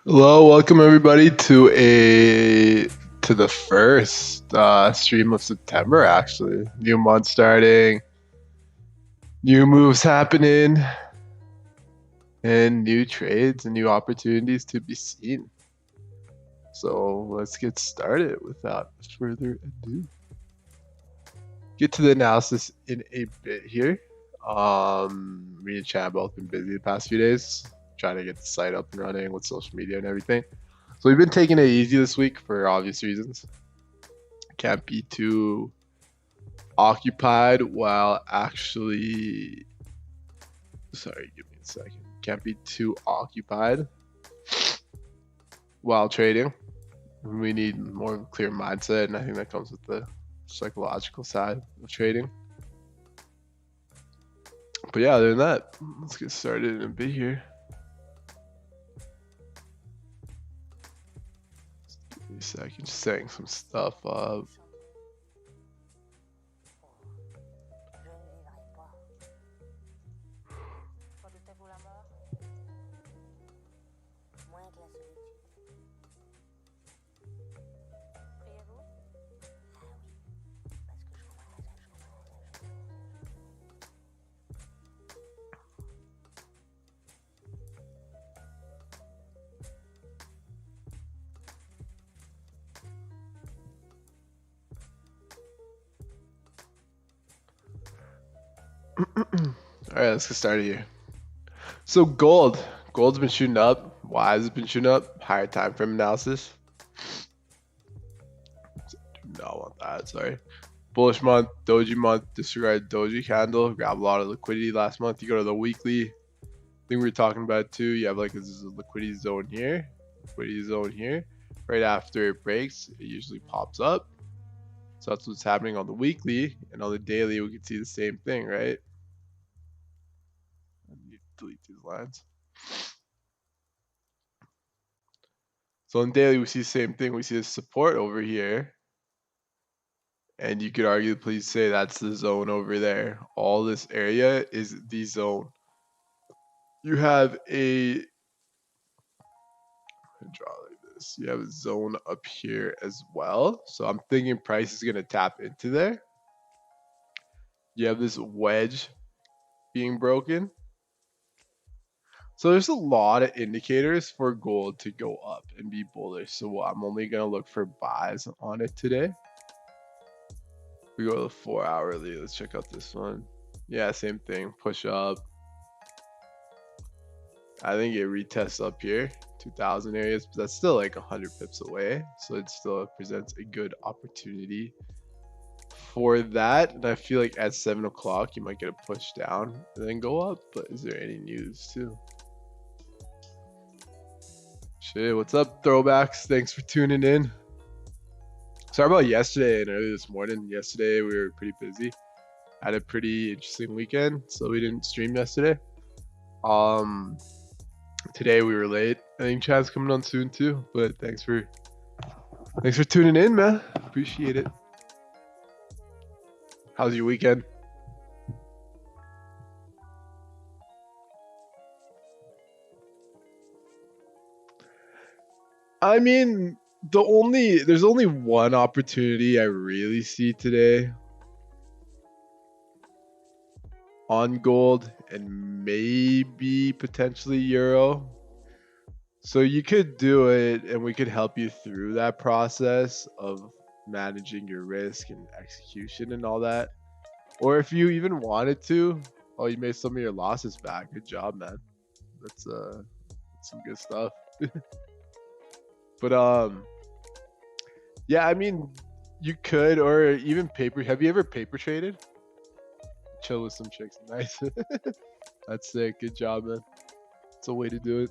Hello, welcome everybody to the first stream of September. Actually, new month starting, new moves happening, and new trades and new opportunities to be seen. So let's get started without further ado. Get to the analysis in a bit here. Me and Chad both been busy the past few days, trying to get the site up and running with social media and everything. So we've been taking it easy this week for obvious reasons. Can't be too occupied while actually. Sorry, give me a second. Can't be too occupied while trading. We need more of a clear mindset, and I think that comes with the psychological side of trading. But yeah, other than that, let's get started in a bit here. Give me a second, just setting some stuff up. All right, let's get started here. So gold's been shooting up. Why has it been shooting up? Higher time frame analysis. Do not want that. Sorry. Bullish month, doji month, disregard doji candle, grab a lot of liquidity last month. You go to the weekly thing we were talking about too. You have like this liquidity zone here, Right after it breaks, it usually pops up. So that's what's happening on the weekly, and on the daily, we can see the same thing, right? I need to delete these lines. So on daily, we see the same thing. We see the support over here. And you could arguably say that's the zone over there. All this area is the zone. You have a draw like this. You have a zone up here as well. So I'm thinking price is going to tap into there. You have this wedge being broken. So there's a lot of indicators for gold to go up and be bullish. So I'm only going to look for buys on it today. We go to the 4 hourly. Let's check out this one. Yeah, same thing. Push up. I think it retests up here, 2000 areas, but that's still like 100 pips away. So it still presents a good opportunity for that. And I feel like at 7 o'clock, you might get a push down and then go up. But is there any news too? Shit, what's up, throwbacks? Thanks for tuning in. Sorry about yesterday and early this morning. Yesterday, we were pretty busy. Had a pretty interesting weekend, so we didn't stream yesterday. Today we were late. I think Chad's coming on soon too, but thanks for tuning in, man. Appreciate it. How's your weekend? I mean, there's only one opportunity I really see today on gold and maybe potentially euro. So you could do it and we could help you through that process of managing your risk and execution and all that. Or if you even wanted to, oh, you made some of your losses back. Good job, man. That's some good stuff. But yeah, I mean, you could, or even paper. Have you ever paper traded? Chill with some chicks. Nice. That's sick. Good job, man. It's a way to do it.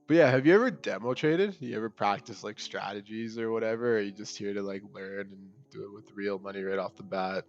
But yeah, have you ever demo traded? You ever practice like strategies or whatever? Or are you just here to like learn and do it with real money right off the bat?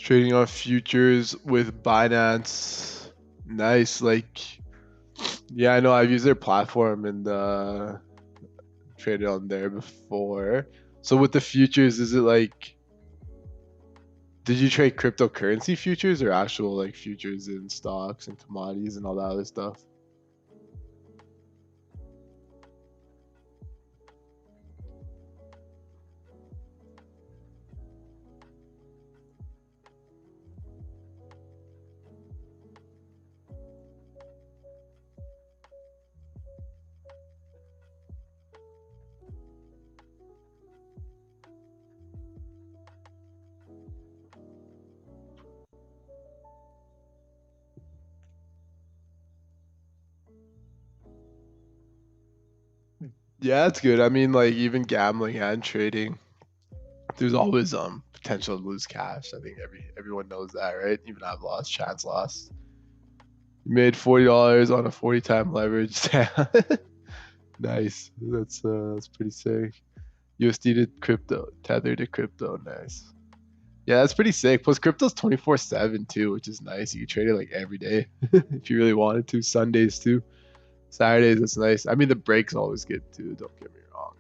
Trading on futures with Binance. Nice. Like, yeah, I know I've used their platform and traded on there before. So with the futures, is it like, did you trade cryptocurrency futures or actual like futures in stocks and commodities and all that other stuff? Yeah, that's good. I mean, like even gambling and trading, there's always potential to lose cash. I think everyone knows that, right? Even I've lost, chance lost. You made $40 on a 40 time leverage. Nice. That's pretty sick. USD to crypto, tether to crypto. Nice. Yeah, that's pretty sick. Plus, crypto's 24/7 too, which is nice. You can trade it like every day if you really wanted to. Sundays too. Saturdays, it's nice. I mean, the break's always good too. Don't get me wrong.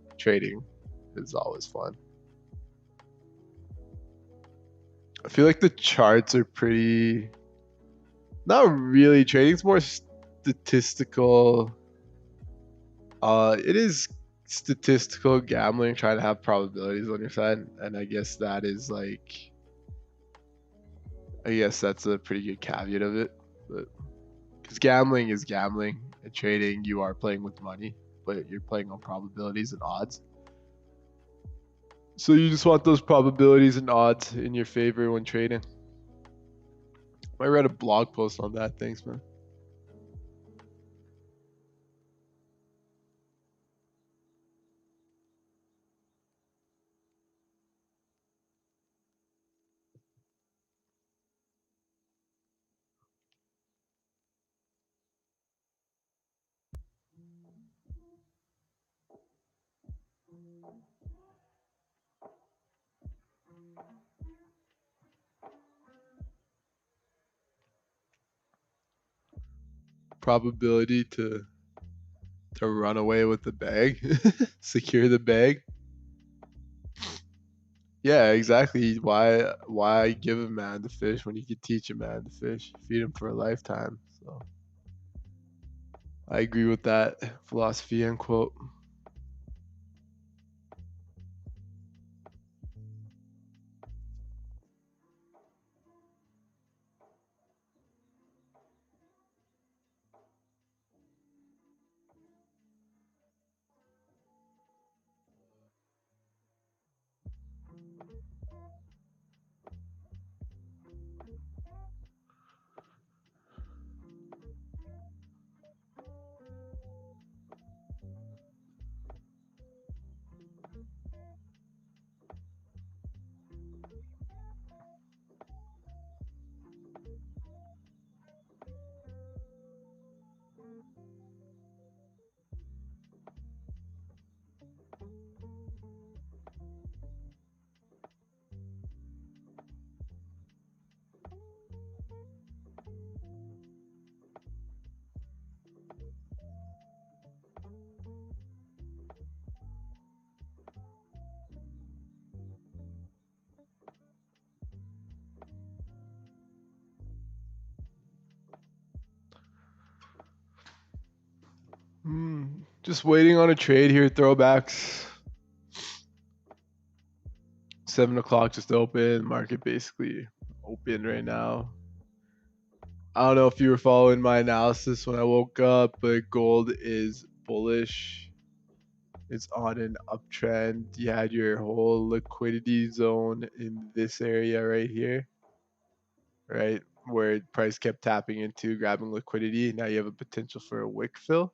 But trading is always fun. I feel like the charts are pretty. Not really. Trading's more statistical. It is statistical gambling, trying to have probabilities on your side, and I guess that is like. I guess that's a pretty good caveat of it, but because gambling is gambling, and trading you are playing with money, but you're playing on probabilities and odds. So you just want those probabilities and odds in your favor when trading. I read a blog post on that. Thanks, man. Probability to run away with the bag, secure the bag. Yeah, exactly. Why give a man the fish when you could teach a man to fish? Feed him for a lifetime. So I agree with that philosophy and quote. Just waiting on a trade here. Throwbacks. 7 o'clock just open. Market basically open right now. I don't know if you were following my analysis when I woke up, but gold is bullish. It's on an uptrend. You had your whole liquidity zone in this area right here, right? Where price kept tapping into, grabbing liquidity. Now you have a potential for a wick fill.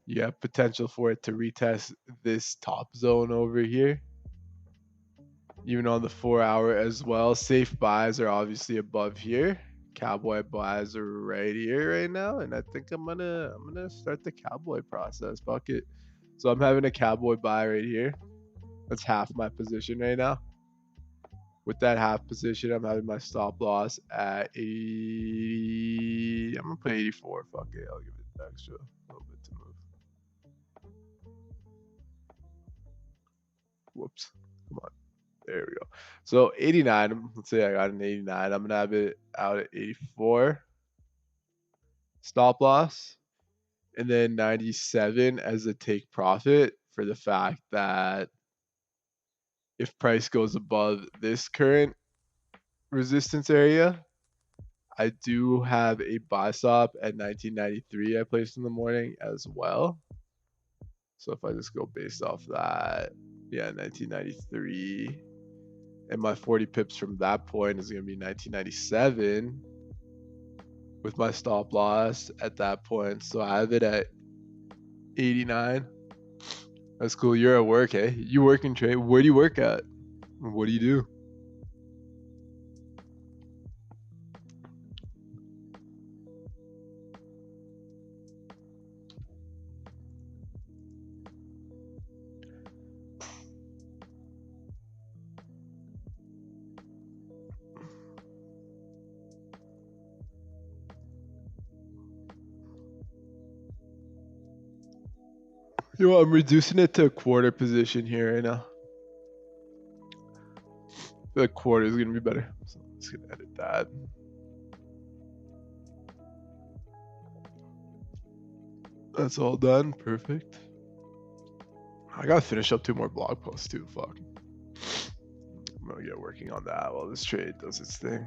You have potential for it to retest this top zone over here. Even on the 4 hour as well. Safe buys are obviously above here. Cowboy buys are right here right now, and I think I'm gonna start the cowboy process. Bucket. So I'm having a cowboy buy right here. That's half my position right now. With that half position, I'm having my stop loss at 80. I'm gonna put 84. Fuck it, I'll give it an extra little bit to move. Whoops. Come on. There we go. So 89. Let's say I got an 89. I'm gonna have it out at 84. Stop loss. And then 97 as a take profit for the fact that if price goes above this current resistance area, I do have a buy stop at 1993 I placed in the morning as well. So if I just go based off that, yeah, 1993, and my 40 pips from that point is going to be 1997 with my stop loss at that point. So I have it at 89. That's cool. You're at work, eh? You work and trade. Where do you work at? What do you do? You know, I'm reducing it to a quarter position here right now. The quarter is gonna be better. So I'm just gonna edit that. That's all done. Perfect. I gotta finish up 2 more blog posts too. Fuck. I'm gonna get working on that while this trade does its thing.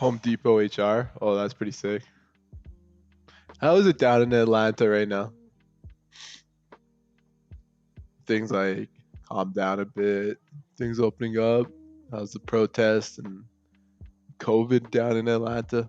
Home Depot HR. Oh, that's pretty sick. How is it down in Atlanta right now? Things like calm down a bit. Things opening up. How's the protest and COVID down in Atlanta?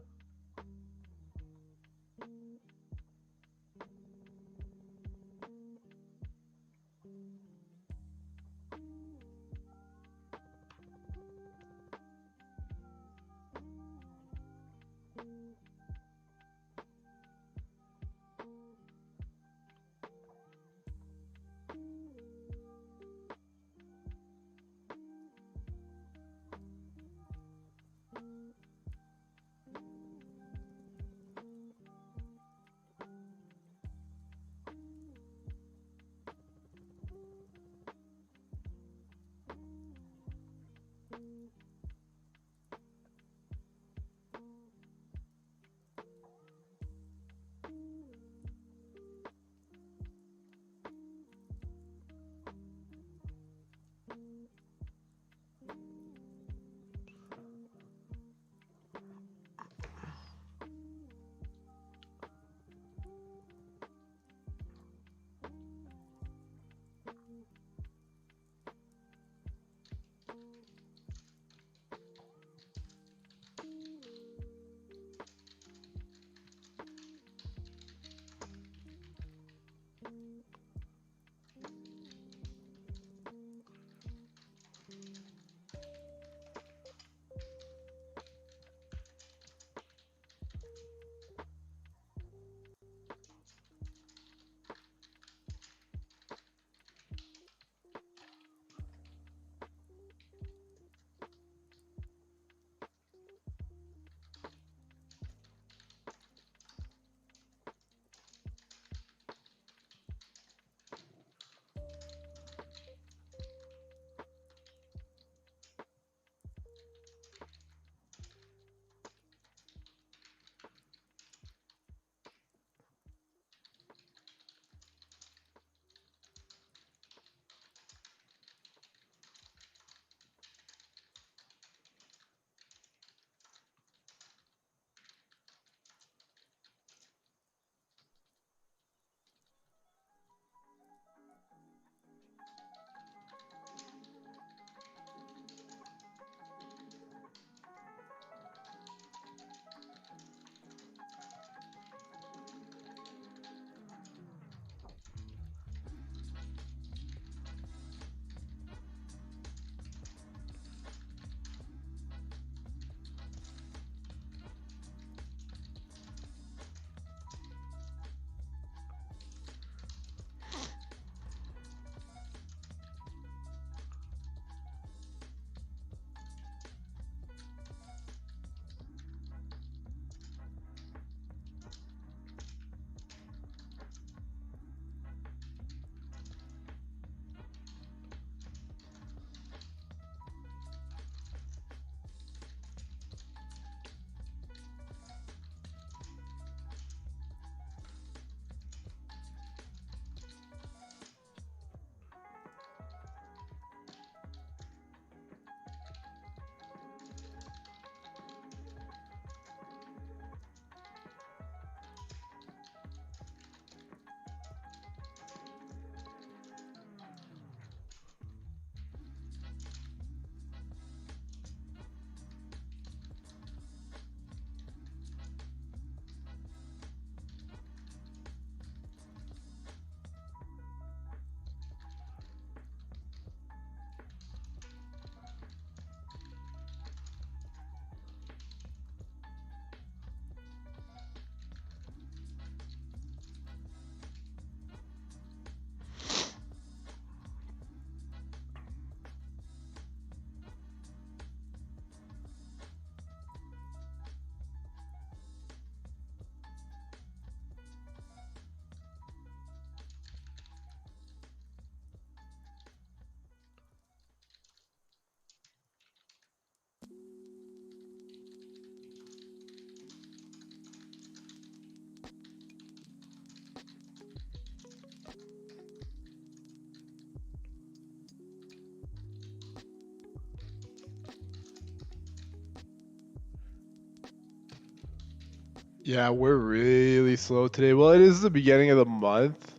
Yeah, we're really slow today. Well, it is the beginning of the month,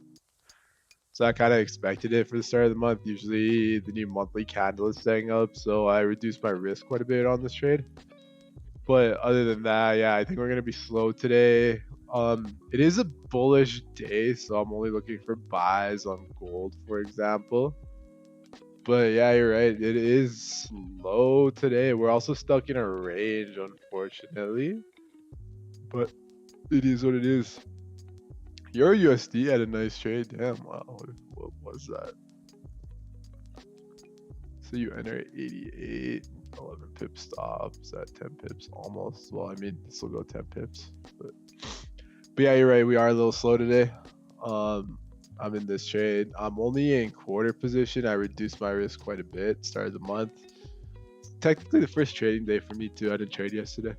so I kind of expected it for the start of the month. Usually the new monthly candle is setting up, so I reduced my risk quite a bit on this trade. But other than that, yeah, I think we're gonna be slow today. It is a bullish day, so I'm only looking for buys on gold, for example. But yeah, you're right. It is slow today. We're also stuck in a range, unfortunately. But it is what it is. Your USD had a nice trade. Damn, wow. What was that? So you enter at 88, 11 pip stops at 10 pips almost. Well, I mean, this will go 10 pips. But yeah, you're right. We are a little slow today. I'm in this trade. I'm only in quarter position. I reduced my risk quite a bit. Start of the month. Technically the first trading day for me too. I didn't trade yesterday.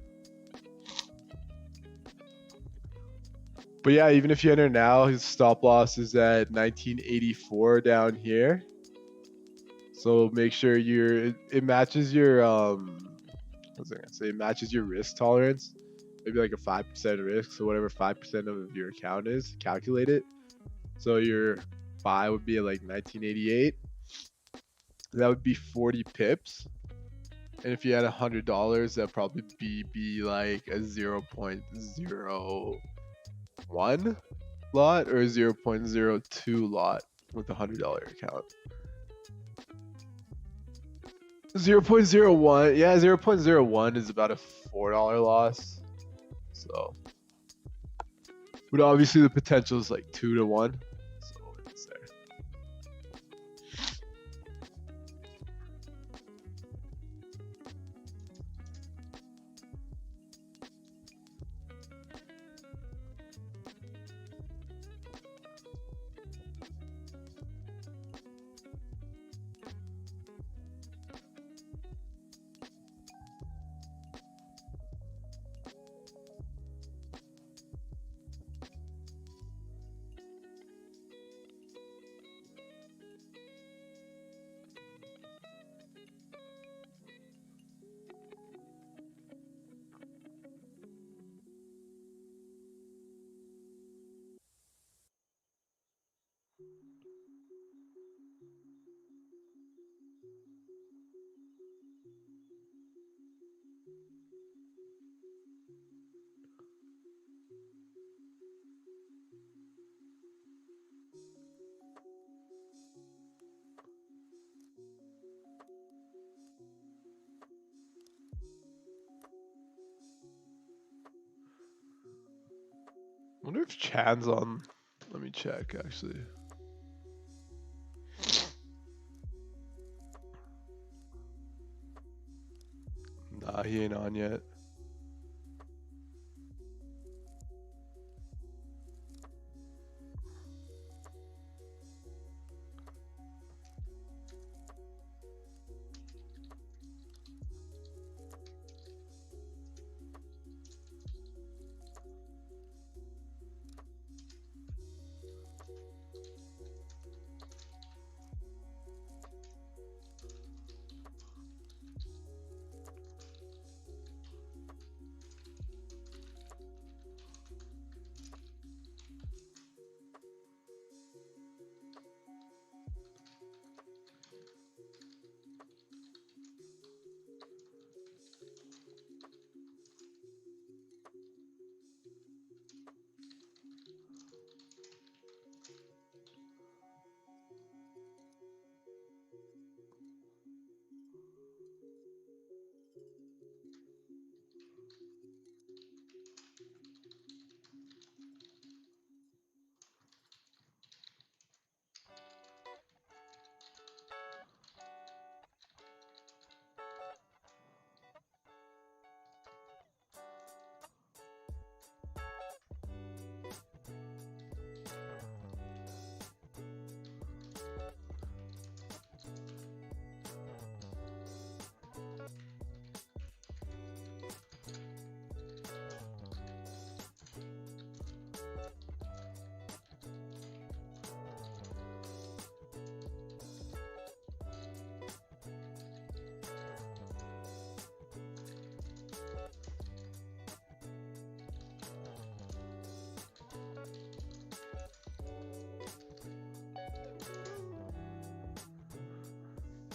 But yeah, even if you enter now, his stop loss is at 1984 down here. So make sure it matches your what was I gonna say? It matches your risk tolerance. Maybe like a 5% risk. So whatever 5% of your account is, calculate it. So your buy would be like 1988. That would be 40 pips. And if you had $100, that'd probably be like a 0.01 lot or a 0.02 lot with a $100 account. 0.01, yeah, 0.01 is about a $4 loss. So, but obviously the potential is like 2 to 1. So it's there. I wonder if Chan's on. Let me check actually. Nah, he ain't on yet.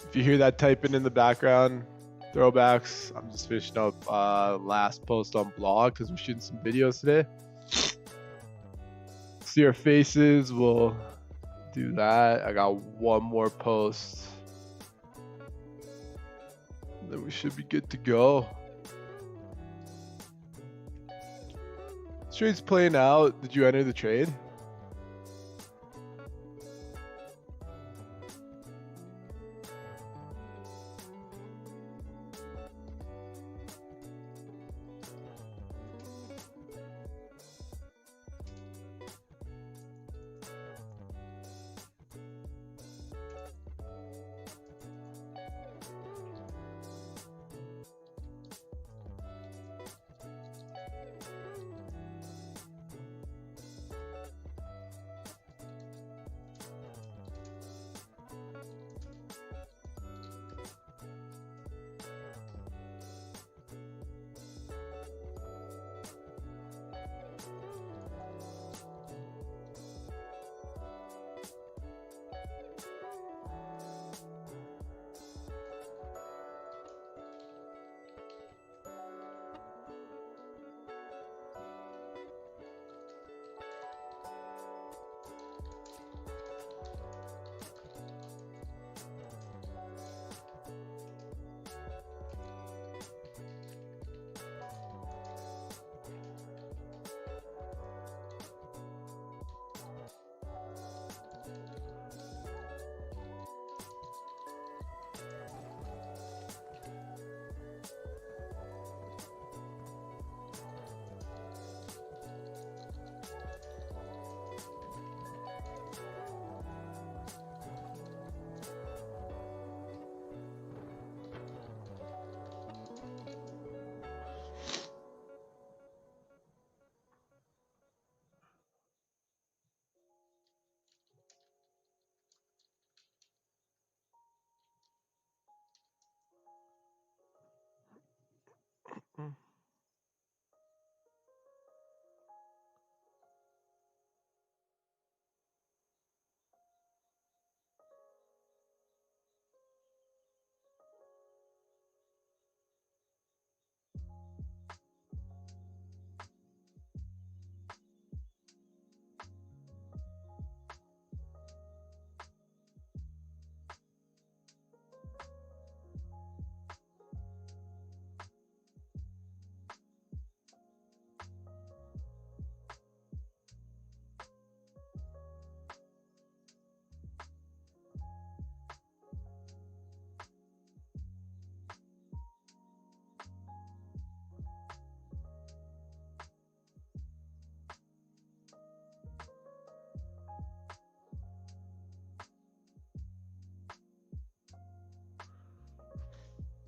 If you hear that typing in the background, throwbacks, I'm just finishing up last post on blog because we're shooting some videos today. See our faces, we'll do that. I got one more post. Then we should be good to go. This trade's playing out. Did you enter the trade?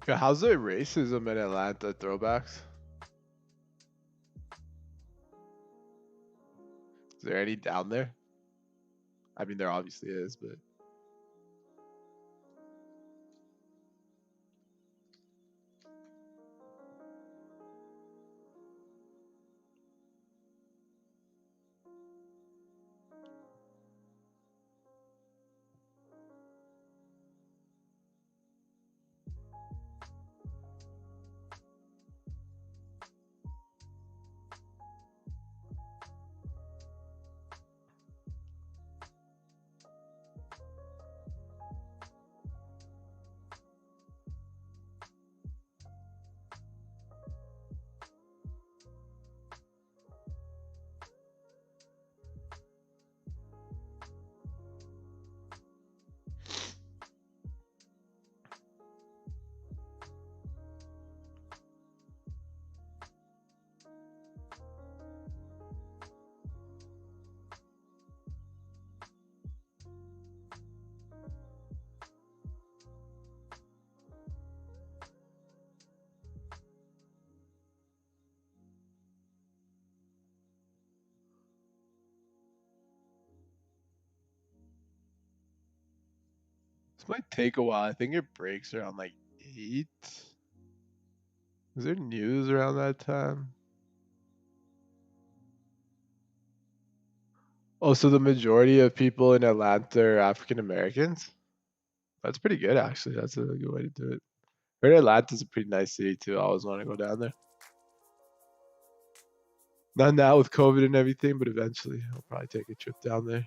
Yeah, how's the racism in Atlanta throwbacks? Is there any down there? I mean, there obviously is, but this might take a while. I think it breaks around like 8. Is there news around that time? Oh, so the majority of people in Atlanta are African Americans? That's pretty good, actually. That's a good way to do it. Heard Atlanta's a pretty nice city, too. I always want to go down there. Not now with COVID and everything, but eventually I'll probably take a trip down there.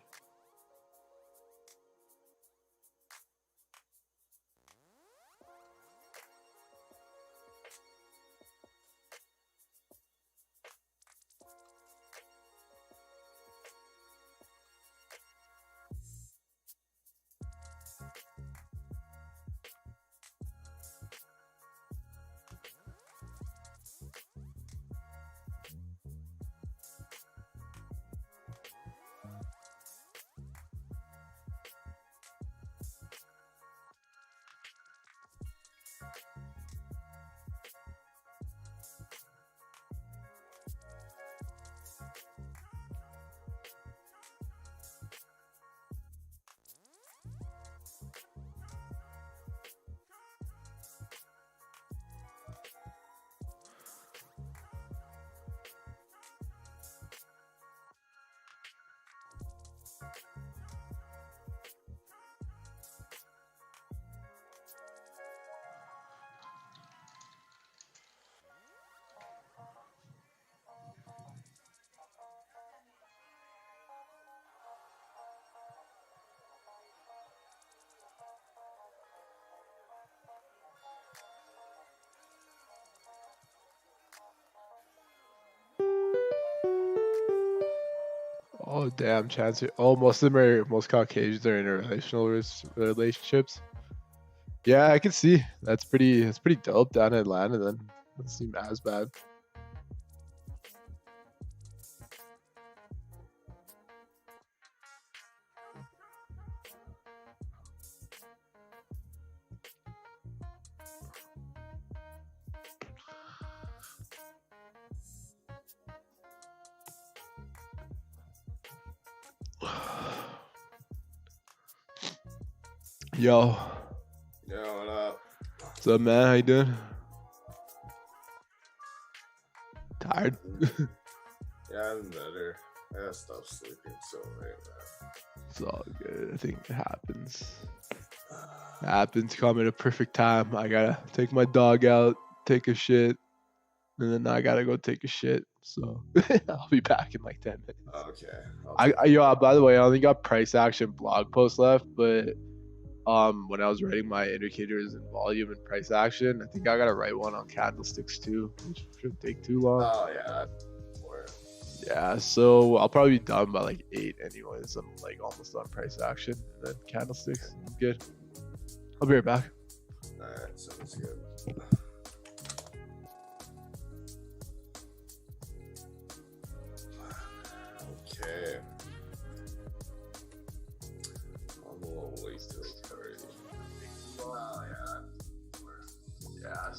Oh, damn, Chancellor. Oh, most Caucasians are in relationships. Yeah, I can see. That's pretty dope down in Atlanta then. Doesn't seem as bad. Yo. Yo, what up? What's up, man? How you doing? Tired? Yeah, I'm better. I gotta stop sleeping so late, man. It's all good. I think it happens. Come at a perfect time. I gotta take my dog out, take a shit, and then I gotta go take a shit. So I'll be back in like 10 minutes. Okay. Yo, by the way, I only got price action blog posts left, but when I was writing my indicators and volume and price action, I think I gotta write one on candlesticks too, which shouldn't take too long. Oh yeah. Yeah, so I'll probably be done by like 8 anyways. I'm like almost on price action and then candlesticks. I'm good. I'll be right back. Alright, sounds good. Okay. I'm a little late to it already. Oh yeah. Yeah.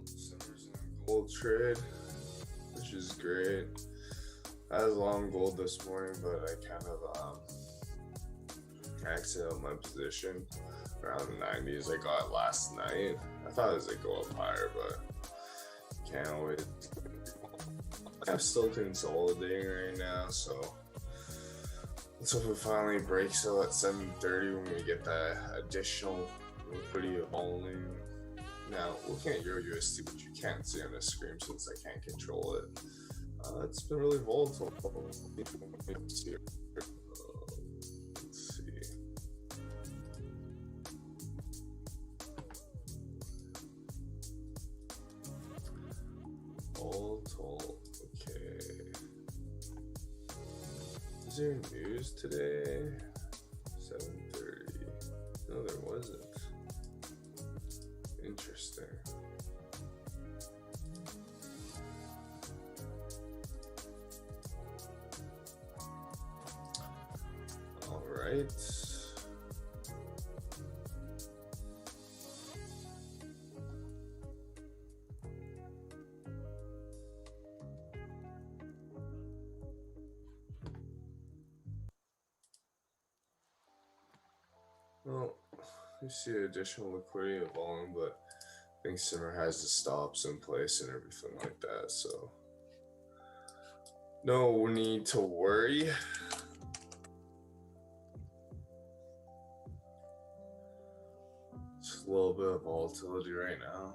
Simmers in a gold trade, which is great. I was long gold this morning, but I kind of exited my position around the 90s. I got last night. I thought it was like go up higher, but can't always. I'm still consolidating right now, so let's hope it finally breaks out at 7:30 when we get that additional liquidity volume. Now, looking at Euro USD, which you can't see on the screen since I can't control it, it's been really volatile. Let's see. Volatile. Okay. Is there news today? 7:30. No, there wasn't. Interesting. All right. Well, you see additional liquidity of volume, but I think Simmer has the stops in place and everything like that, so no need to worry. Just a little bit of volatility right now.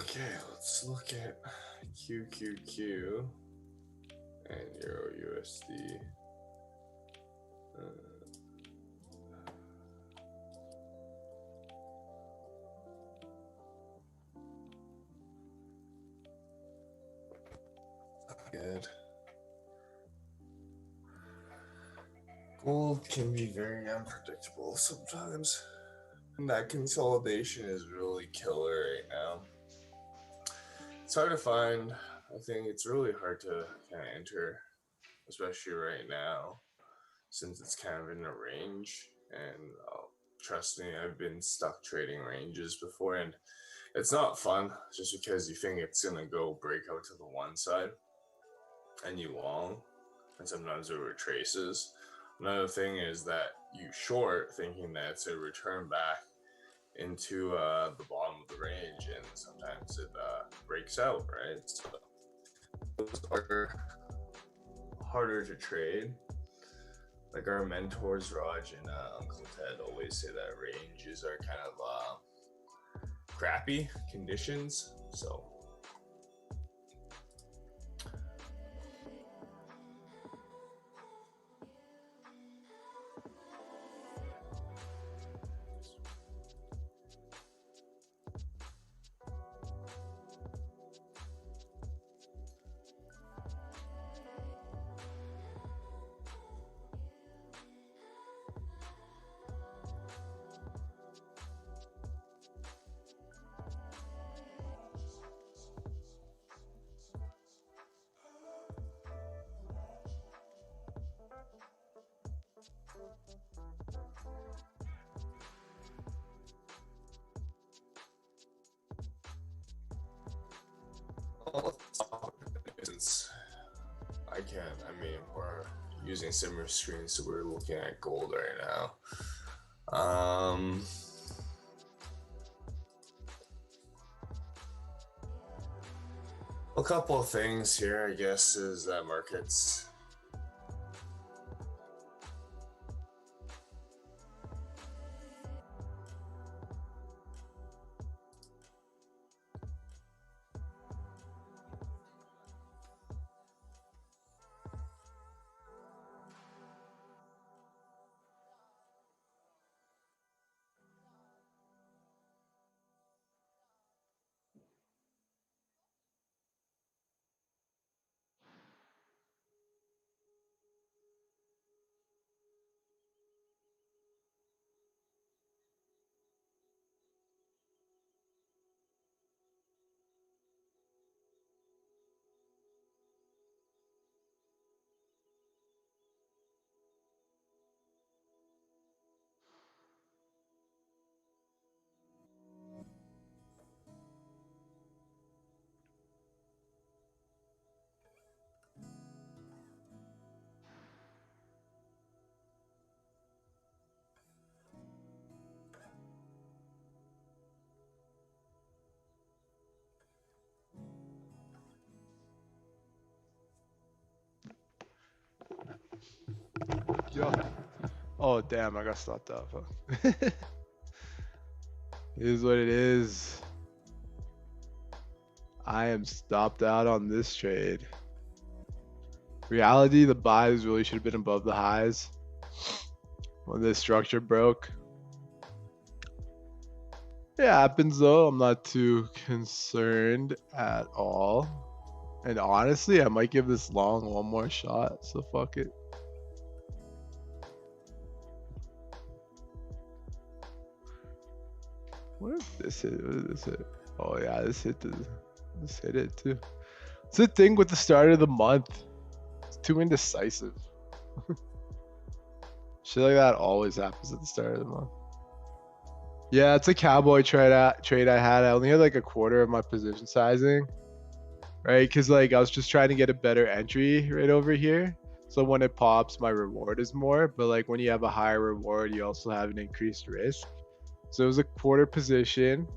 Okay, let's look at QQQ and Euro USD. Good. Gold can be very unpredictable sometimes. And that consolidation is really killer right now. It's hard to find. I think it's really hard to kind of enter, especially right now, since it's kind of in a range. And trust me, I've been stuck trading ranges before, and it's not fun just because you think it's gonna go break out to the one side and you long, and sometimes it retraces. Another thing is that you short thinking that it's a return back into the bottom of the range, and sometimes it breaks out, right? So those are harder to trade. Like our mentors, Raj and Uncle Ted, always say that ranges are kind of crappy conditions. So since we're using similar screens, so we're looking at gold right now. A couple of things here, I guess, is that markets go. Oh damn, I got stopped out. It is what it is. I am stopped out on this trade. Reality, the buys really should have been above the highs when this structure broke. It happens though. I'm not too concerned at all. And honestly, I might give this long one more shot. So fuck it. What if this hit? What did this hit? Oh yeah, this hit it too. It's the thing with the start of the month. It's too indecisive. Shit like that always happens at the start of the month. Yeah, it's a cowboy trade I had. I only had like a quarter of my position sizing, right? Because like I was just trying to get a better entry right over here. So when it pops, my reward is more. But like when you have a higher reward, you also have an increased risk. So it was a quarter position.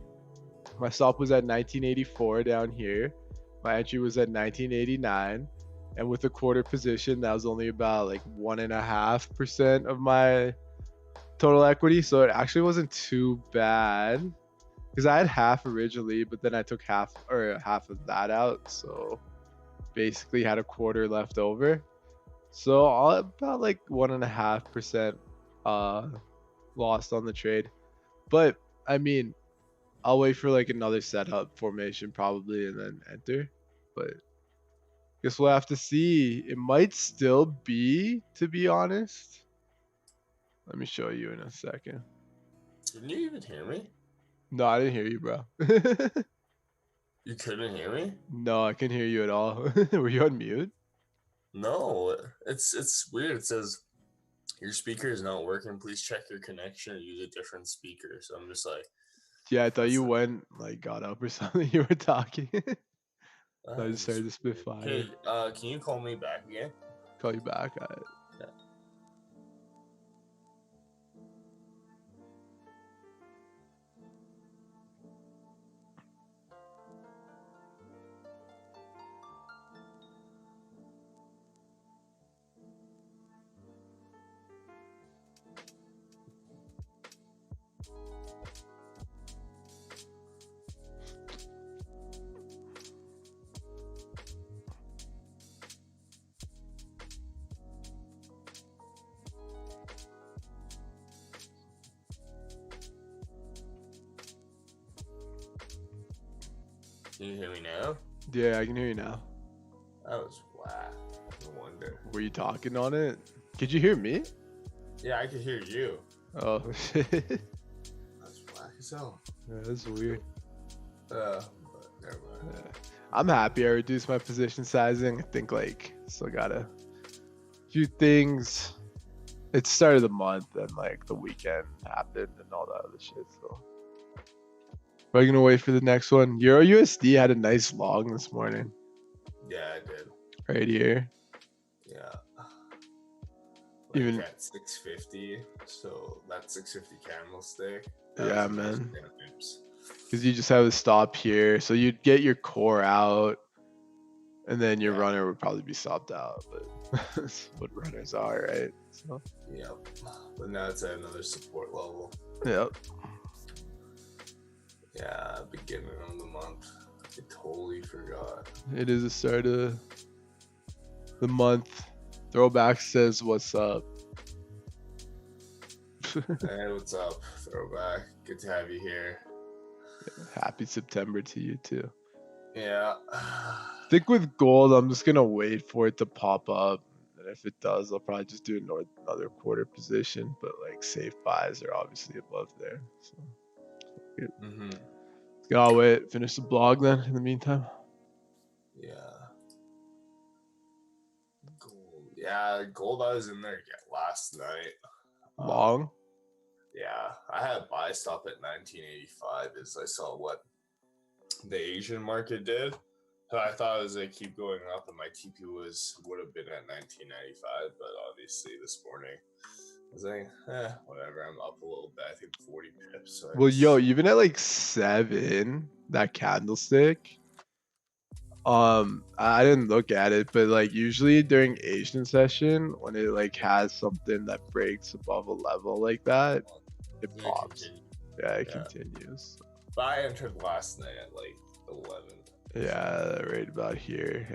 My stop was at 1984 down here. My entry was at 1989. And with a quarter position, that was only about like 1.5% of my total equity. So it actually wasn't too bad because I had half originally, but then I took half of that out. So basically had a quarter left over. So all about like 1.5% lost on the trade. But I mean, I'll wait for like another setup formation probably and then enter. But guess we'll have to see. It might still be, to be honest. Let me show you in a second. Didn't you even hear me? No, I didn't hear you, bro. You couldn't hear me? No, I couldn't hear you at all. Were you on mute? No, it's weird. It says your speaker is not working. Please check your connection or use a different speaker. So I'm just like, Yeah, I thought you went like got up or something. You were talking. I just started to spit fire. Okay, can you call me back again? Call you back. Yeah. Can you hear me now? Yeah, I can hear you now. That was whack. No wonder. Were you talking on it? Could you hear me? Yeah, I could hear you. Oh shit. That's whack as hell. Yeah, that's weird. But never mind. Yeah. I'm happy I reduced my position sizing. I think like still got a few things. It's start of the month and like the weekend happened and all that other shit. So we're gonna wait for the next one. Euro USD had a nice long this morning. Yeah, I did. Right here. Yeah. Like Even at 650. So that 650 candlestick. Yeah, man. Because you just have a stop here, so you'd get your core out, and then your runner would probably be stopped out. But that's what runners are, right? So. Yep. But now it's at another support level. Yep. Yeah, beginning of the month. I totally forgot. It is the start of the month. Throwback says, "What's up?" Hey, what's up, Throwback? Good to have you here. Happy September to you too. Yeah. I think with gold, I'm just gonna wait for it to pop up, and if it does, I'll probably just do another quarter position. But like safe buys are obviously above there. So I'll wait. Finish the blog then. In the meantime. Yeah. Gold. Yeah, gold. I was in there last night. Long. Yeah, I had buy stop at 1985 as I saw what the Asian market did. So I thought it was like keep going up, and my TP would have been at 1995, but obviously this morning I was like, whatever. I'm up a little bit. I think 40 pips. So well, yo, even at like 7, that candlestick, I didn't look at it, but like usually during Asian session, when it like has something that breaks above a level like that, it Did it pops. continue? Yeah, it Yeah. continues. But I entered last night at like 11. Yeah, right about here.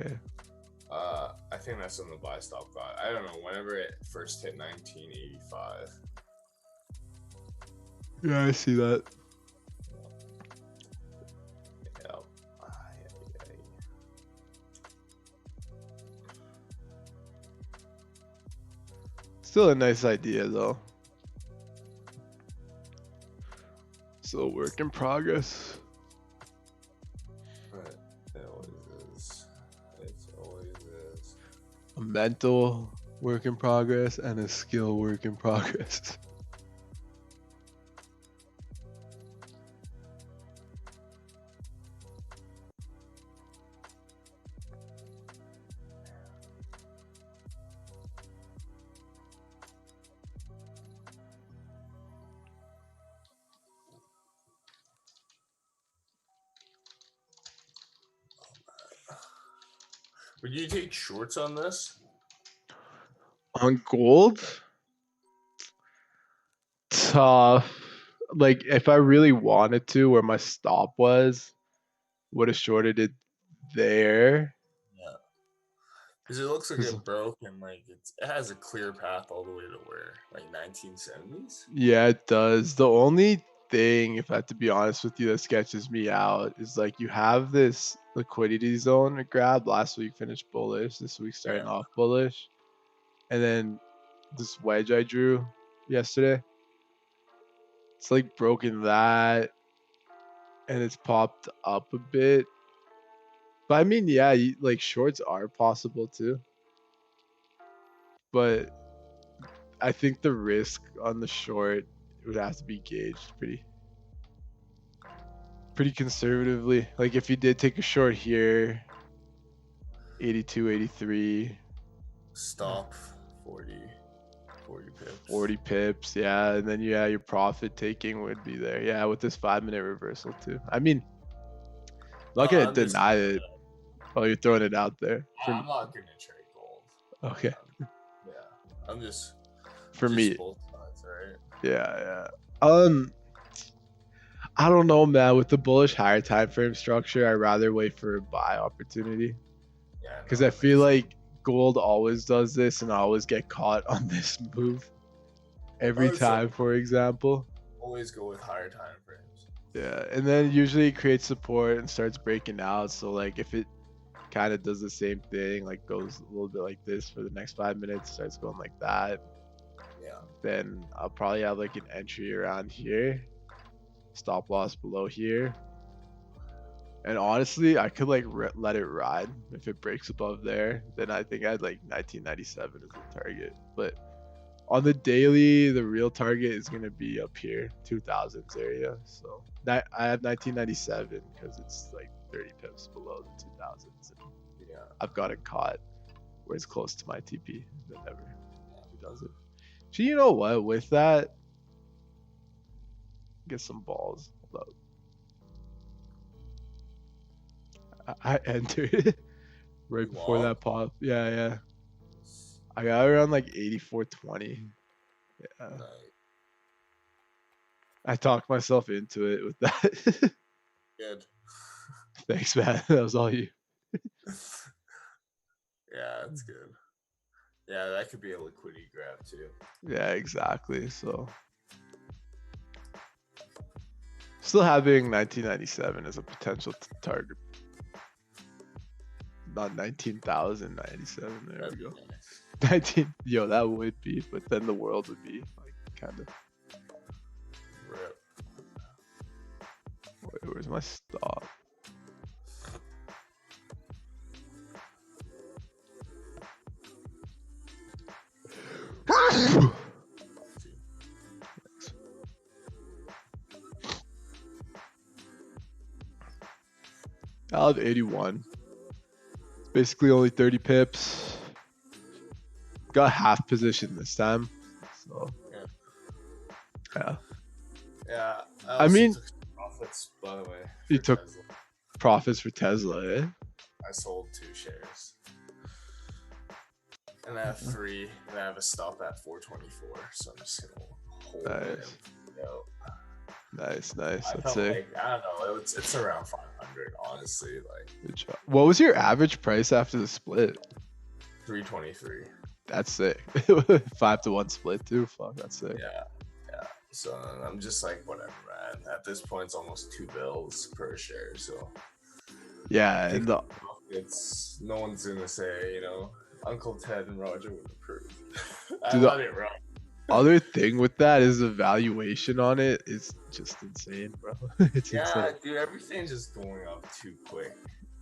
Yeah. I think that's when the buy stop got. I don't know. Whenever it first hit 1985. Yeah, I see that. Yeah. Still a nice idea though. Still a work in progress. But it always is. It always is. A mental work in progress and a skill work in progress. Would you take shorts on this? On gold? Tough. Like if I really wanted to, where my stop was, would have shorted it there. Yeah. Because it looks like 'Cause- it broke and like it has a clear path all the way to where? Like 1970s? yeah, it does. The only thing, if I have to be honest with you, that sketches me out is like you have this liquidity zone to grab. Last week finished bullish. This week starting Yeah. off bullish. And then this wedge I drew yesterday, it's like broken that and it's popped up a bit. But I mean, yeah, like shorts are possible too. But I think the risk on the short would have to be gauged pretty conservatively. Like if you did take a short here, 82, 83, Stop 40 pips. 40 pips, yeah, and then yeah, your profit taking would be there. Yeah, with this 5-minute reversal too. I mean, I'm not gonna deny it. Oh, you're throwing it out there. I'm not gonna trade gold. Okay. Yeah, I'm just For me, both sides, right? yeah. I don't know, man. With the bullish higher time frame structure, I'd rather wait for a buy opportunity. Yeah, Because I feel like gold always does this, and I always get caught on this move every time. For example, always go with higher time frames. Yeah, and then usually it creates support and starts breaking out. So like if it kind of does the same thing, like goes a little bit like this for the next 5 minutes, starts going like that, Yeah. then I'll probably have like an entry around here, stop loss below here. And honestly, I could like let it ride. If it breaks above there, then I think I'd like 1997 as the target. But on the daily, the real target is going to be up here, 2000s area. So I have 1997 because it's like 30 pips below the 2000s. And Yeah. I've got it caught where it's close to my TP. That never does it. So you know what? With that, get some balls. Hold up. I entered it right before that pop. Yeah. I got around like 84.20. Yeah. Nice. I talked myself into it with that. Good. Thanks, man. That was all you. Yeah, that's good. Yeah, that could be a liquidity grab too. Yeah, exactly. So still having 1997 as a potential target. Not 19,097. There That'd we go. Nice. 19. Yo, that would be, but then the world would be like kind of. Rip. Wait, where's my stop? I'll have 81. It's basically only 30 pips. Got half position this time. So yeah. Yeah. I mean, took profits, by the way. You took profits for Tesla, eh? I sold 2 shares. And I have 3, and I have a stop at 424, so I'm just gonna hold it. Nice. I That's felt it. like, I don't know, it's around 500, honestly, like Good job. What was your average price after the split? 323. That's sick. 5-to-1 split too. Fuck, that's sick. Yeah. So I'm just like, whatever, man. At this point, it's almost $2 per share, so Yeah, and it's no one's gonna say, you know, Uncle Ted and Roger would approve. I Dude, got it wrong. other thing with that is the valuation on it is just insane, bro. It's insane. Dude, everything's just going up too quick.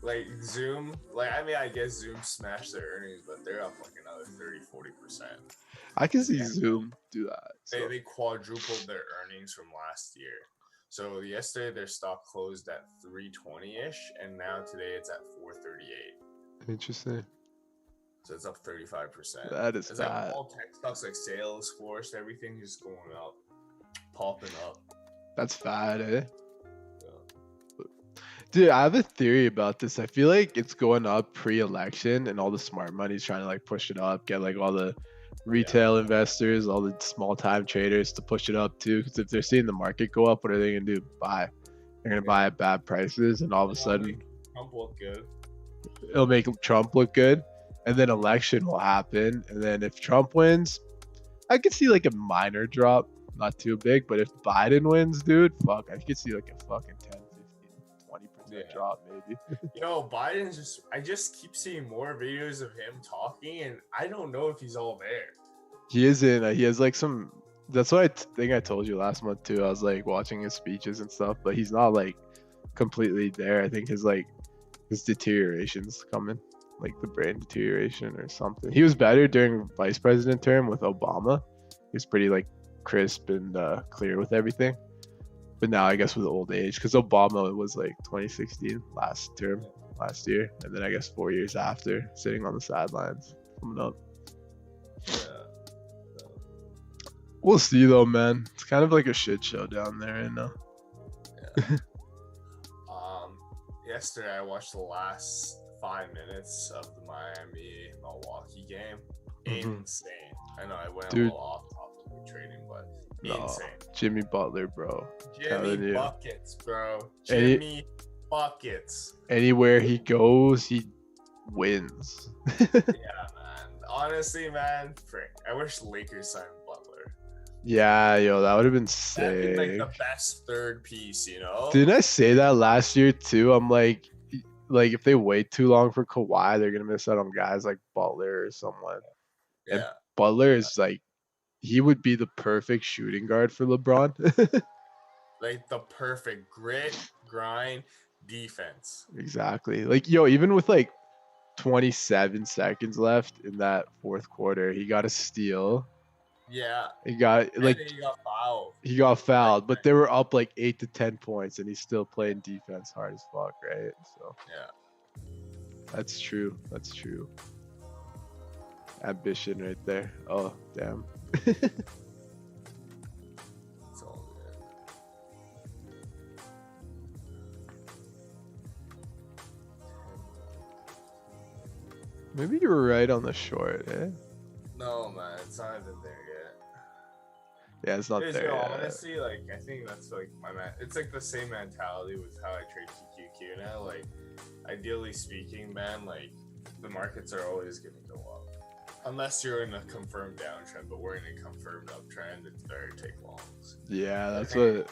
Like Zoom, like I mean, I guess Zoom smashed their earnings, but they're up like another 30-40%. I can see Zoom do that. So. They quadrupled their earnings from last year. So yesterday their stock closed at 320-ish, and now today it's at 438. Interesting. So it's up 35%. That is it's bad. Like all tech stocks like Salesforce, everything is going up, popping up. That's bad, eh? Dude, I have a theory about this. I feel like it's going up pre-election, and all the smart money's trying to like push it up, get like all the retail investors, all the small-time traders to push it up too. Because if they're seeing the market go up, what are they gonna do? Buy. They're gonna buy at bad prices, and all of a sudden, Trump look good. It'll make Trump look good, and then election will happen, and then if Trump wins, I could see like a minor drop, not too big. But if Biden wins, dude, fuck, I could see like a fucking 10, 15, 20% drop maybe. Yo, Biden's I just keep seeing more videos of him talking, and I don't know if he's all there. He isn't. He has like some. That's what I think I told you last month too. I was like watching his speeches and stuff, but he's not like completely there. I think his deterioration's coming, like the brain deterioration or something. He was better during vice president term with Obama. He was pretty like crisp and clear with everything. But now I guess with old age, because Obama was like 2016 last year, and then I guess 4 years after, sitting on the sidelines, coming up. We'll see though, man. It's kind of like a shit show down there right now. Yesterday I watched the last 5 minutes of the Miami-Milwaukee game. Insane. I know I went a little off topic with trading, but insane. Jimmy Butler, bro. Jimmy buckets, bro. Jimmy buckets. Anywhere he goes, he wins. Yeah, man. Honestly, man, frick. I wish Lakers signed Butler. Yeah, yo, that would have been sick. That'd be like the best third piece, you know? Didn't I say that last year too? I'm like if they wait too long for Kawhi, they're gonna miss out on guys like Butler or someone. Yeah. And Butler is like, he would be the perfect shooting guard for LeBron. Like the perfect grit, grind, defense. Exactly. Like, yo, even with like 27 seconds left in that fourth quarter, he got a steal. Yeah. He got fouled. He got fouled, but they were up like 8 to 10 points, and he's still playing defense hard as fuck, right? So yeah, that's true. Ambition right there. Oh damn. It's all good. Maybe you were right on the short, eh? No, man, it's not even there yet. Yeah, it's not there yet. Honestly, like, I think that's like it's like the same mentality with how I trade QQQ now. Like, ideally speaking, man, like the markets are always gonna go up. Unless you're in a confirmed downtrend, but we're in a confirmed uptrend, it's better to take longs. Yeah, that's what.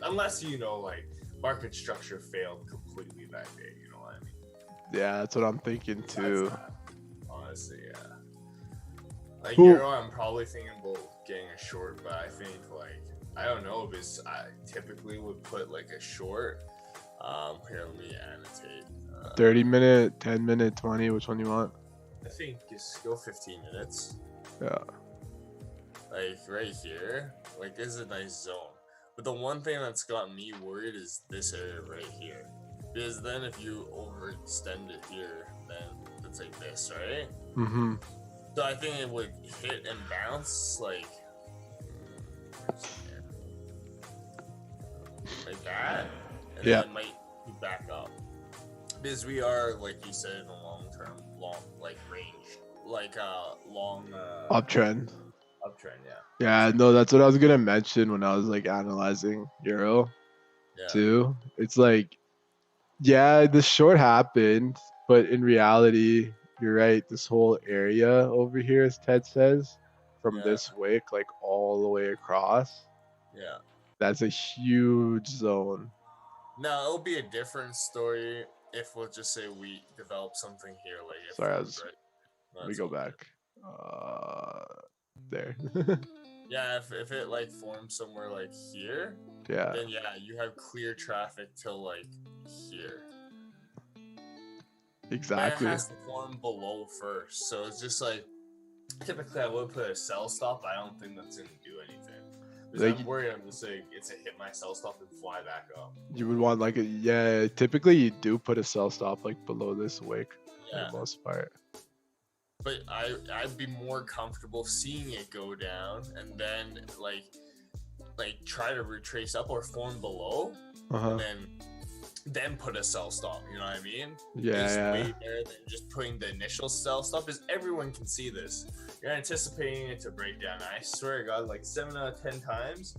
Unless like market structure failed completely that day, you know what I mean? Yeah, that's what I'm thinking too. Honestly, yeah. Like Euro, I'm probably thinking about getting a short, but I think I don't know because I typically would put like a short. Here, let me annotate. 30-minute, 10-minute, 20. Which one you want? I think just go 15 minutes. Yeah. Like right here, like this is a nice zone. But the one thing that's got me worried is this area right here. Because then if you overextend it here, then it's like this, right? Mm-hmm. So I think it would hit and bounce like that. And then it might be back up. Because we are, like you said, in a long like range, like long Uptrend. uptrend. Yeah. Yeah, no, that's what I was gonna mention when I was like analyzing Euro Yeah. too. It's like, yeah, the short happened, but in reality, you're right. This whole area over here, as Ted says, from Yeah. this wick like all the way across, Yeah. that's a huge zone. Now it'll be a different story if we'll just say we develop something here, like if Sorry, right. let me That's go all good. back. There. Yeah, if it like forms somewhere like here, Yeah, then yeah, you have clear traffic till like here. But it exactly. has to form below first, so it's just like typically I would put a sell stop. But I don't think that's gonna do anything because Like, I'm worried I'm just like it's a hit my sell stop and fly back up. you would want like a, yeah, typically you do put a sell stop like below this wick for Yeah, the most part. but I'd be more comfortable seeing it go down and then like try to retrace up or form below, and then put a sell stop. You know what I mean? Yeah, It's yeah. way better than just putting the initial sell stop, because everyone can see this. You're anticipating it to break down. I swear to God, like 7 out of 10 times,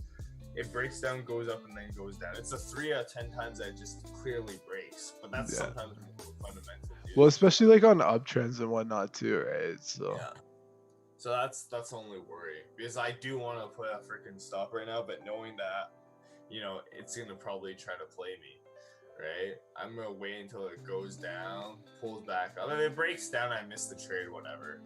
it breaks down, goes up, and then goes down. It's a 3 out of 10 times that it just clearly breaks. But that's sometimes more fundamental. Dude. Well, especially like on uptrends and whatnot too, right? So Yeah. So that's the only worry, because I do want to put a freaking stop right now, but knowing that, you know, it's gonna probably try to play me, right? I'm gonna wait until it goes down, pulls back up. If it breaks down, I miss the trade, whatever.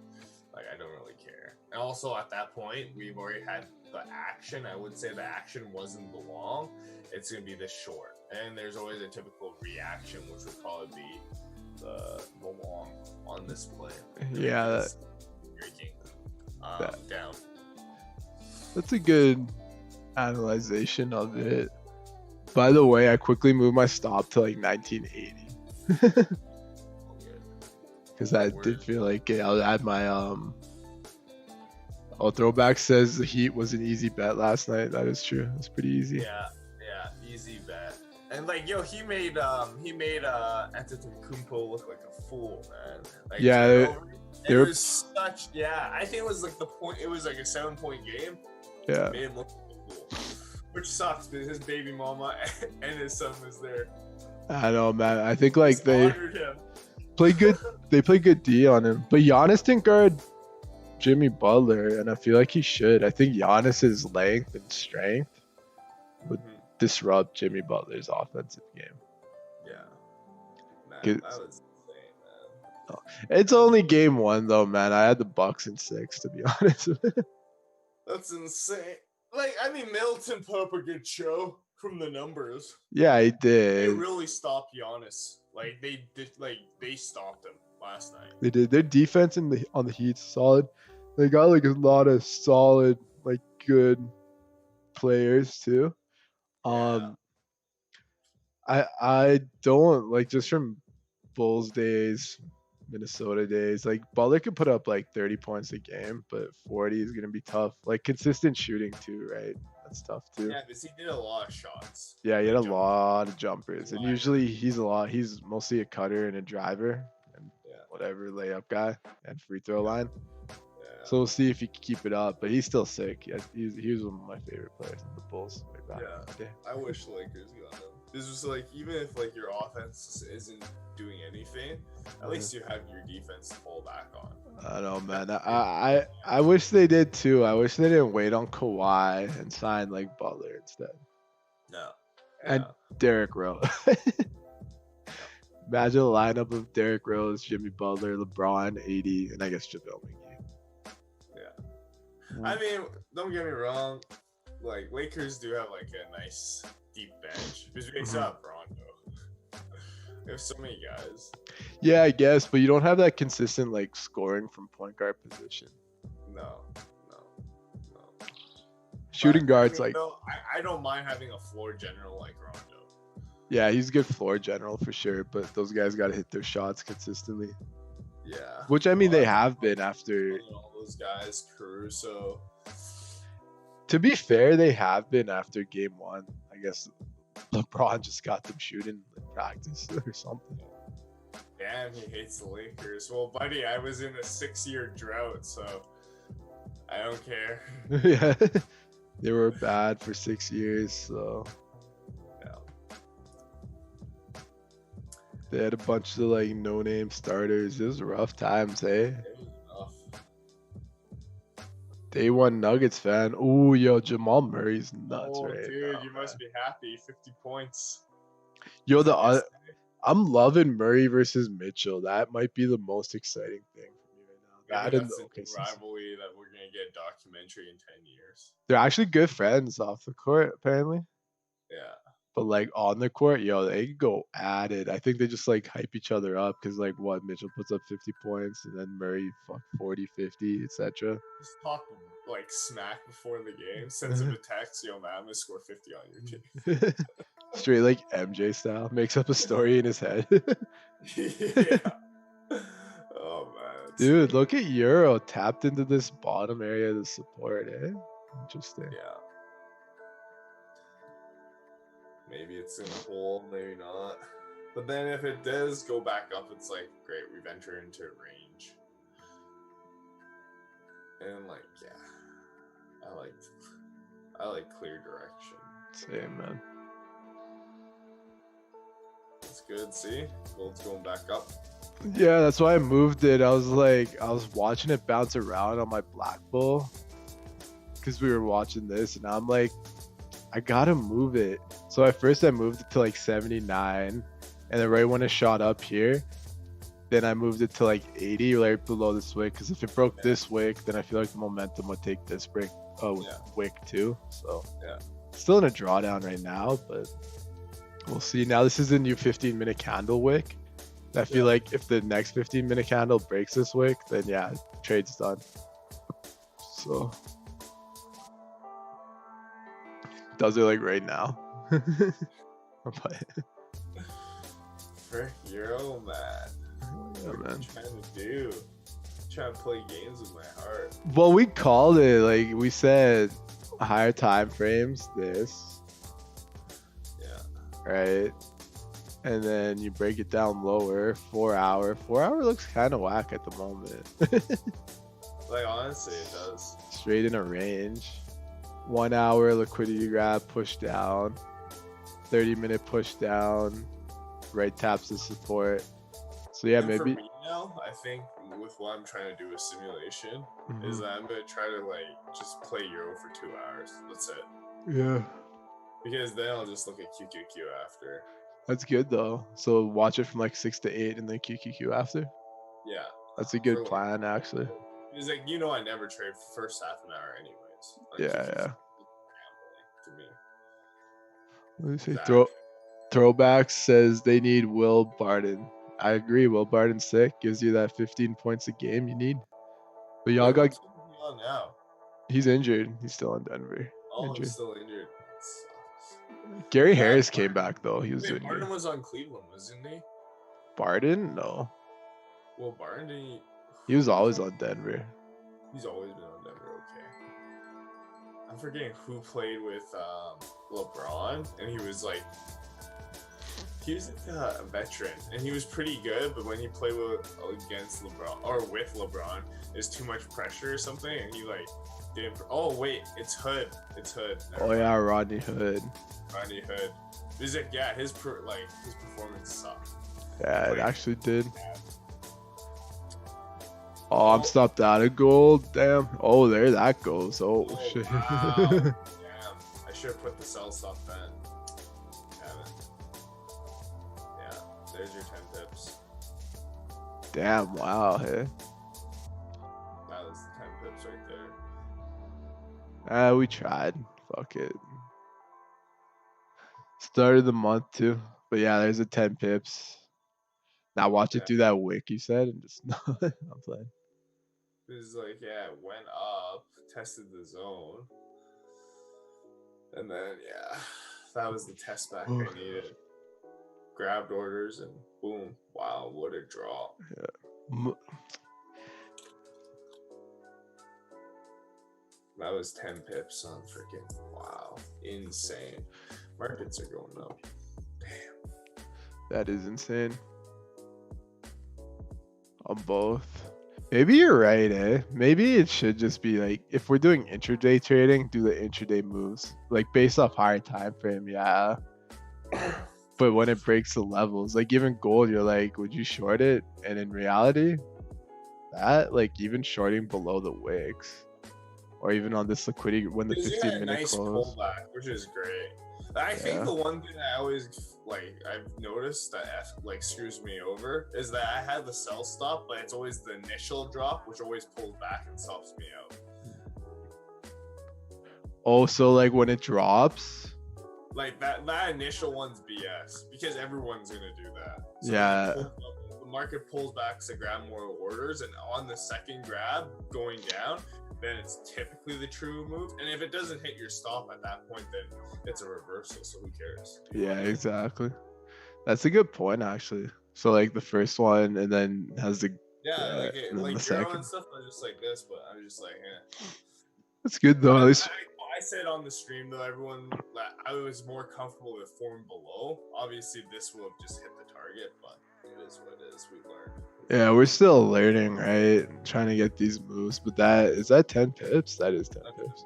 Like, I don't really care. And also at that point, we've already had the action. I would say the action wasn't the long. It's gonna be the short, and there's always a typical reaction, which would probably be the long on this play. yeah, Breaking. Down. that's a good analyzation of it. By the way, I quickly moved my stop to like 1980 because I did feel like it. I'll add my Oh, Throwback says the Heat was an easy bet last night. That is true. It's pretty easy. Yeah, easy bet. And like, yo, he made Antetokounmpo look like a fool, man. Like, yeah, it was such. Yeah, I think it was like the point. It was like a 7-point game. Yeah. Made him look like a fool, which sucks because his baby mama and his son was there. I know, man. I think like they him. play good. They play good D on him, but Giannis didn't guard Jimmy Butler, and I feel like he should. I think Giannis's length and strength would disrupt Jimmy Butler's offensive game. Yeah, man, that was insane, man. It's only game 1 though, man. I had the Bucks in 6, to be honest. That's insane. Like, I mean, Middleton put up a good show from the numbers. Yeah, he did. They really stopped Giannis. Like, they stopped him last night. They did. Their defense on the Heat's solid. They got like a lot of solid, like good players too. Yeah. I don't like, just from Bulls days, Minnesota days, like Butler could put up like 30 points a game, but 40 is gonna be tough. Like consistent shooting too, right? That's tough too. Yeah, because he did a lot of shots. Yeah, he had a lot of jumpers, and Line. usually he's mostly a cutter and a driver and whatever layup guy and free throw line. Yeah. So we'll see if he can keep it up, but he's still sick. Yeah, he was one of my favorite players in the Bulls. I wish Lakers got him. This was like, even if like your offense isn't doing anything, at least you have your defense to fall back on. I know, man. I wish they did too. I wish they didn't wait on Kawhi and sign like Butler instead. No. And Derrick Rose. Imagine a lineup of Derrick Rose, Jimmy Butler, LeBron, AD, and I guess JaVale McGee. Yeah. I mean, don't get me wrong. Like, Lakers do have like a nice deep bench because we still have Rondo. They have so many guys. Yeah, I guess, but you don't have that consistent like scoring from point guard position. No. Shooting guards, like, I don't mind having a floor general like Rondo. Yeah, he's a good floor general for sure, but those guys got to hit their shots consistently. Yeah. Which, I mean, they have been after. All those guys, Caruso. To be fair, they have been after game 1. I guess LeBron just got them shooting in practice or something. Damn, he hates the Lakers. Well, buddy, I was in a 6-year drought, so I don't care. Yeah, they were bad for 6 years, so Yeah. they had a bunch of like no-name starters. It was rough times, hey. It was rough. Day one Nuggets fan. Ooh, yo, Jamal Murray's nuts Oh, right dude, now, you man. must be happy. 50 points. Yo, From yesterday. I'm loving Murray versus Mitchell. That might be the most exciting thing for me right now. Maybe That and that's the a new OKC. rivalry that we're gonna get a documentary in 10 years. They're actually good friends off the court, apparently. Yeah. But like on the court, yo, they go at it. I think they just like hype each other up because like what Mitchell puts up 50 points and then Murray 40, 50, etc. Just talk like smack before the game. Sends him a text, yo man, I'm gonna score 50 on your team. Straight like MJ style. Makes up a story in his head. Yeah. Oh man. Dude, look at Euro tapped into this bottom area of the support, eh? Interesting. Yeah. Maybe it's in a hole, maybe not. But then if it does go back up, it's like, great, we've entered into range. And like, yeah. I like clear direction. Same, man. It's good, see? Gold's going back up. Yeah, that's why I moved it. I was watching it bounce around on my Black Bull because we were watching this, and I'm like, I gotta move it. So at first I moved it to like 79, and then right when it shot up here, then I moved it to like 80, right below this wick. Because if it broke this wick, then I feel like the momentum would take this wick too. So yeah, still in a drawdown right now, but we'll see. Now this is a new 15-minute candle wick. I feel like if the next 15-minute candle breaks this wick, then yeah, trade's done. So does it like right now. But for Euro, man. yeah, What are you trying to do? Trying to play games with my heart. Well, we called it, like we said, higher time frames, this. Yeah. Right? And then you break it down lower, 4 hour. 4 hour looks kind of whack at the moment. Like, honestly, it does. Straight in a range. 1 hour liquidity grab, push down. 30-minute push down. Right taps the support. So yeah, And maybe. For me now, I think with what I'm trying to do with simulation is that I'm gonna try to like just play Euro for 2 hours. That's it. Yeah. Because then I'll just look at QQQ after. That's good though. So watch it from like 6 to 8 and then QQQ after. Yeah. That's a good plan, actually. It's like, I never trade for first half an hour anyways. Like, Yeah. To me. Let me see. Throwbacks says they need Will Barton. I agree. Will Barton's sick. Gives you that 15 points a game you need. But y'all got. What's he on now? He's injured. He's still in Denver. Oh, he's still injured. Gary Harris came back though. He was doing Barton good. was on Cleveland, wasn't he? Barton? No. Well, Barton, he was always on Denver. He's always been on Denver. Okay. I'm forgetting who played with LeBron, and he was like a veteran, and he was pretty good. But when he played against LeBron or with LeBron, there's too much pressure or something, and he like didn't. Oh wait, it's Hood. It's Hood. Yeah, Rodney Hood. Rodney Hood. He's like, his performance sucked. Yeah, it actually did. Oh, I'm stopped out of gold. Damn. Oh, there that goes. Oh shit. Wow. Damn. I should have put the sell stop then. Haven't. Yeah. There's your 10 pips. Damn. Wow. Hey. That was the 10 pips right there. We tried. Fuck it. Started the month too. But yeah, there's a 10 pips. Now watch it do that wick you said and just I'm playing. It's like, it went up, tested the zone. And then, that was the test back I needed. Grabbed orders and boom. Wow, what a draw. Yeah. That was 10 pips on freaking, wow. Insane. Markets are going up. Damn. That is insane. on both. Maybe you're right, eh? Maybe it should just be like if we're doing intraday trading, do the intraday moves like based off higher time frame, yeah. But when it breaks the levels, like even gold, you're like, would you short it? And in reality, that like even shorting below the wicks, or even on this liquidity when the Because you 15 had a minute nice close. pullback, which is great. I think the one thing I always I've noticed that screws me over is that I have the sell stop, but it's always the initial drop, which always pulls back and stops me out. Oh, so like when it drops, like that initial one's BS because everyone's gonna do that. So yeah. the market pulls back to grab more orders, and on the second grab going down, then it's typically the true move. And if it doesn't hit your stop at that point, then it's a reversal. So who cares? Yeah, exactly. That's a good point, actually. So like the first one, and then has the Yeah, and then the Euro second. and stuff are just like this, but I'm just like, That's good though. At least I said on the stream though, everyone, I was more comfortable with form below. Obviously, this will have just hit the target, but it is what it is. We learned. yeah, we're still learning, right? Trying to get these moves, but that 10 pips? That is 10 pips.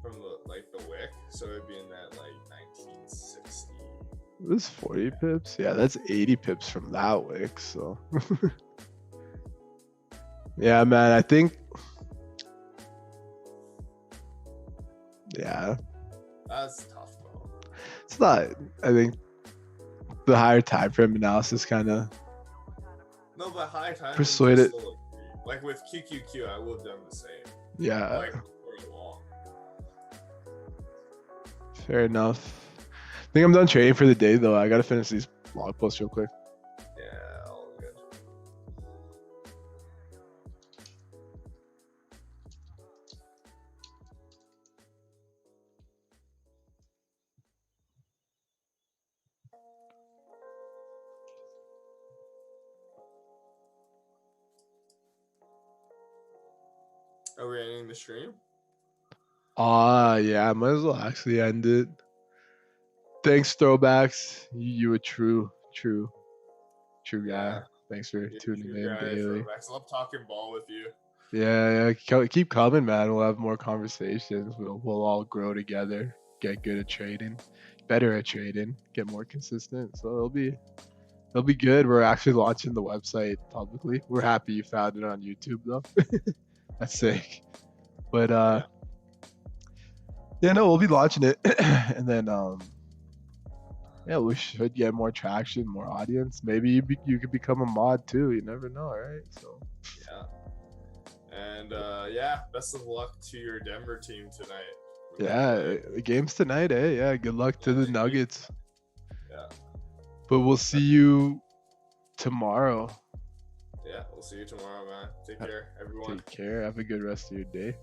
From the wick, so it'd be in that 1960. It was 40 pips? Yeah, that's 80 pips from that wick, so. Yeah, man, I think. Yeah. That's tough, though. It's not, I think the higher time frame analysis kind of. No, but high time persuaded. Like with QQQ, I would have done the same. Yeah. Like for long. Fair enough. I think I'm done trading for the day, though. I gotta finish these blog posts real quick. Yeah, all good. Are we ending the stream? Yeah, I might as well actually end it. Thanks, throwbacks. You a true guy. Yeah. Thanks for tuning in daily. I love talking ball with you. Yeah, keep coming, man. We'll have more conversations. We'll all grow together, get good at trading, better at trading, get more consistent. So it'll be good. We're actually launching the website publicly. We're happy you found it on YouTube though. That's sick. But yeah, no, we'll be launching it, and then yeah, we should get more traction, more audience. Maybe you could become a mod too. You never know, right? So yeah. And best of luck to your Denver team tonight. The game's tonight, eh? Yeah, good luck to the Nuggets. Yeah. But we'll see you tomorrow. Yeah, we'll see you tomorrow, man. Take care, everyone. Take care. Have a good rest of your day.